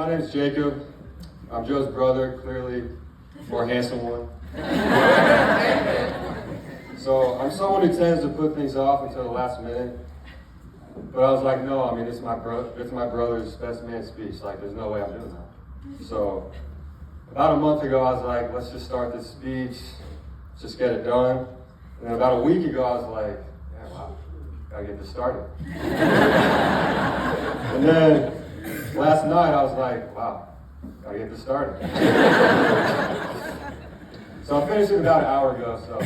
my name's Jacob. I'm Joe's brother, clearly more handsome one. So I'm someone who tends to put things off until the last minute. But I was like, no, I mean, it's my brother's best man speech. Like, there's no way I'm doing that. So about a month ago, I was like, let's just start this speech. Let's just get it done. And then about a week ago, I was like, yeah, wow, gotta get this started. And then last night, I was like, wow, gotta get this started. So I finished it about an hour ago, so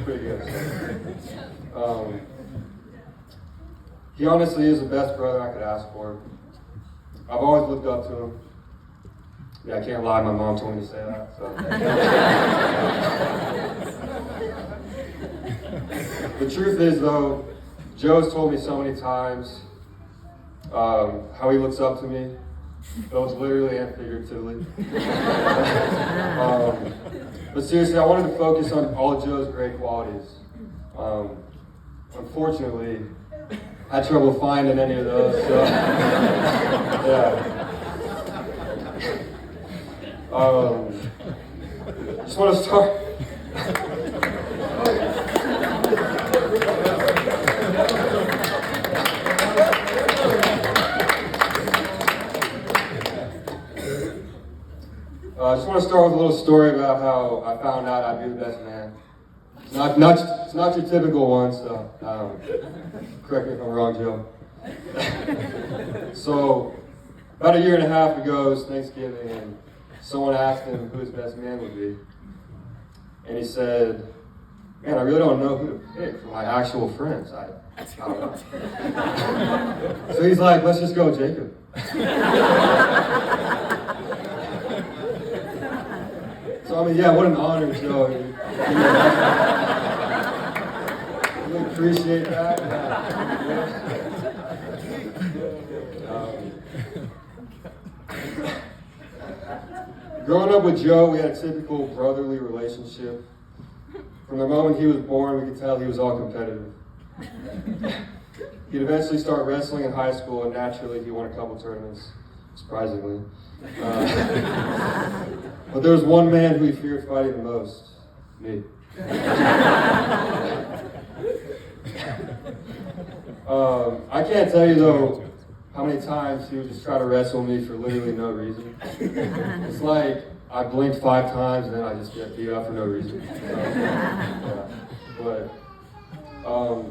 pretty good. He honestly is the best brother I could ask for. I've always looked up to him. Yeah, I can't lie, my mom told me to say that. So. The truth is, though, Joe's told me so many times how he looks up to me, both literally and figuratively. But seriously, I wanted to focus on all of Joe's great qualities. Unfortunately, I had trouble finding any of those. So, yeah. Just want to start. I just want to start with a little story about how I found out I'd be the best man. It's not your typical one, so correct me if I'm wrong, Joe. So, about a year and a half ago, it was Thanksgiving, and someone asked him who his best man would be. And he said, man, I really don't know who to pick for my actual friends. I don't know. So he's like, let's just go, Jacob. So, I mean, yeah, what an honor, Joe. Really appreciate that. Growing up with Joe, we had a typical brotherly relationship. From the moment he was born, we could tell he was all competitive. He'd eventually start wrestling in high school, and naturally, he won a couple tournaments, surprisingly. But there was one man who he feared fighting the most, me. I can't tell you, though, how many times he would just try to wrestle me for literally no reason. It's like I blinked 5 times and then I just get beat up for no reason. Yeah. But our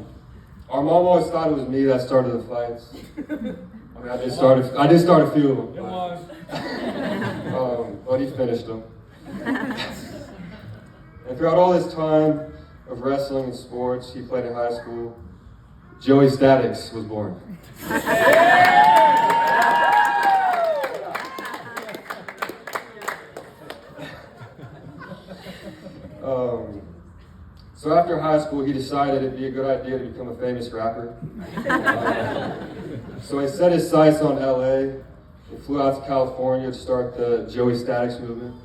mom always thought it was me that started the fights. I mean, I did start a few of them. But he finished them. And throughout all this time of wrestling and sports he played in high school, Joey Statics was born. So after high school, he decided it'd be a good idea to become a famous rapper. So he set his sights on LA and flew out to California to start the Joey Statics movement.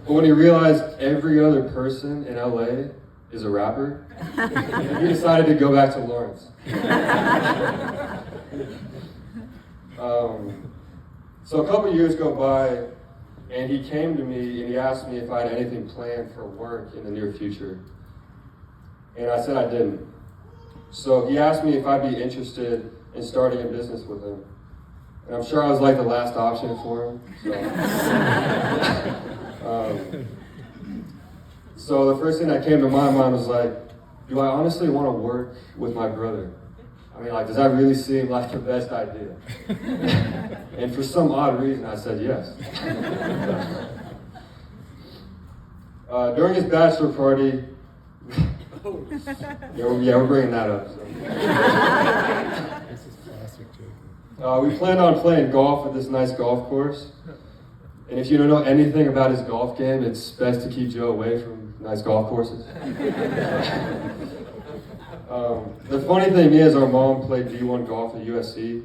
But when he realized every other person in LA is a rapper, he decided to go back to Lawrence. So a couple years go by, and he came to me and he asked me if I had anything planned for work in the near future. And I said I didn't. So he asked me if I'd be interested in starting a business with him. And I'm sure I was like the last option for him. So the first thing that came to my mind was like, do I honestly want to work with my brother? I mean, like, does that really seem like the best idea? And for some odd reason, I said yes. During his bachelor party, yeah, we're bringing that up. So. We planned on playing golf at this nice golf course. And if you don't know anything about his golf game, it's best to keep Joe away from nice golf courses. The funny thing is, our mom played D1 golf at USC,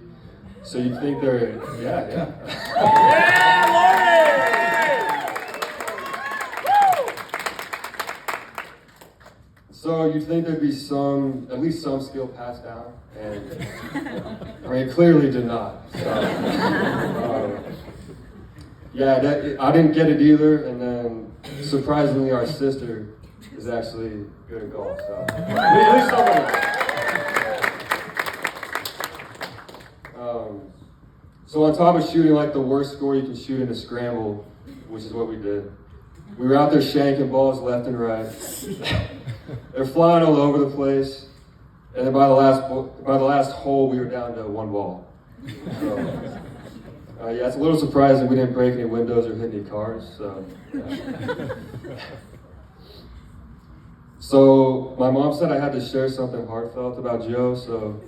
so you'd think they're, yeah. So you'd think there'd be at least some skill passed down, and I mean, it clearly did not. So, I didn't get it either, and then surprisingly, our sister is actually good at golf. So at least someone. So on top of shooting like the worst score you can shoot in a scramble, which is what we did, we were out there shanking balls left and right. They're flying all over the place, and then by the last hole, we were down to one ball. So, it's a little surprising we didn't break any windows or hit any cars. So, So my mom said I had to share something heartfelt about Joe, so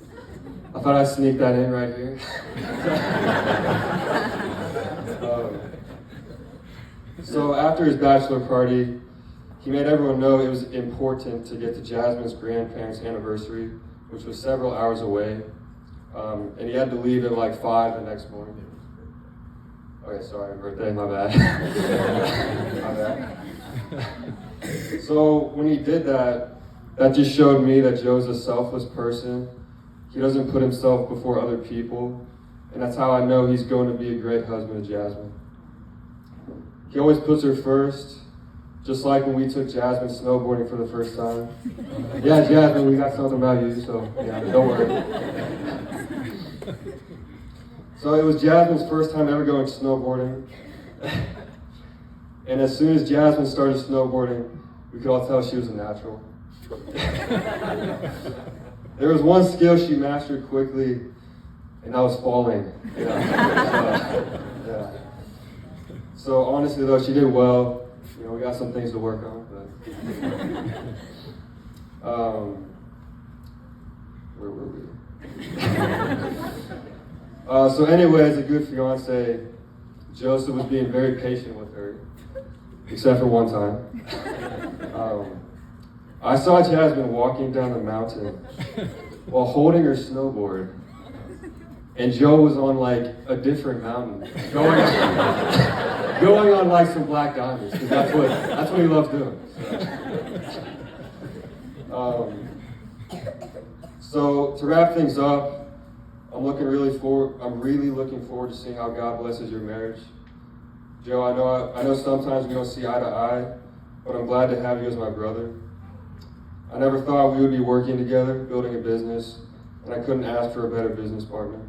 I thought I'd sneak that in right here. So after his bachelor party, he made everyone know it was important to get to Jasmine's grandparents' anniversary, which was several hours away, and he had to leave at like 5 the next morning. Okay, sorry, birthday, my bad. My bad. So when he did that, that just showed me that Joe's a selfless person. He doesn't put himself before other people, and that's how I know he's going to be a great husband to Jasmine. He always puts her first, just like when we took Jasmine snowboarding for the first time. Yeah, Jasmine, we got something about you, so yeah, don't worry. So it was Jasmine's first time ever going snowboarding. And as soon as Jasmine started snowboarding, we could all tell she was a natural. There was one skill she mastered quickly, and that was falling. Yeah. So honestly though, she did well. You know, we got some things to work on, but where were we? So anyway, as a good fiance, Joseph was being very patient with her, except for one time. I saw Jasmine walking down the mountain while holding her snowboard, and Joe was on like a different mountain, going on like some black diamonds, because that's what he loves doing. So to wrap things up, I'm really looking forward to seeing how God blesses your marriage. Joe, I know sometimes we don't see eye to eye, but I'm glad to have you as my brother. I never thought we would be working together, building a business, and I couldn't ask for a better business partner,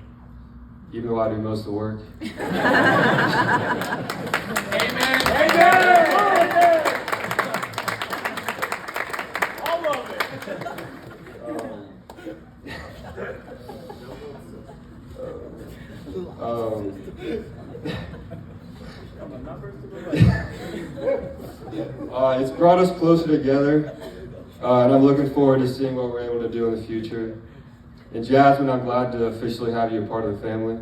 even though I do most of the work. Amen. Amen. All of it. It's brought us closer together, and I'm looking forward to seeing what we're able to do in the future. And Jasmine, I'm glad to officially have you a part of the family.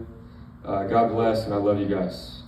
God bless, and I love you guys.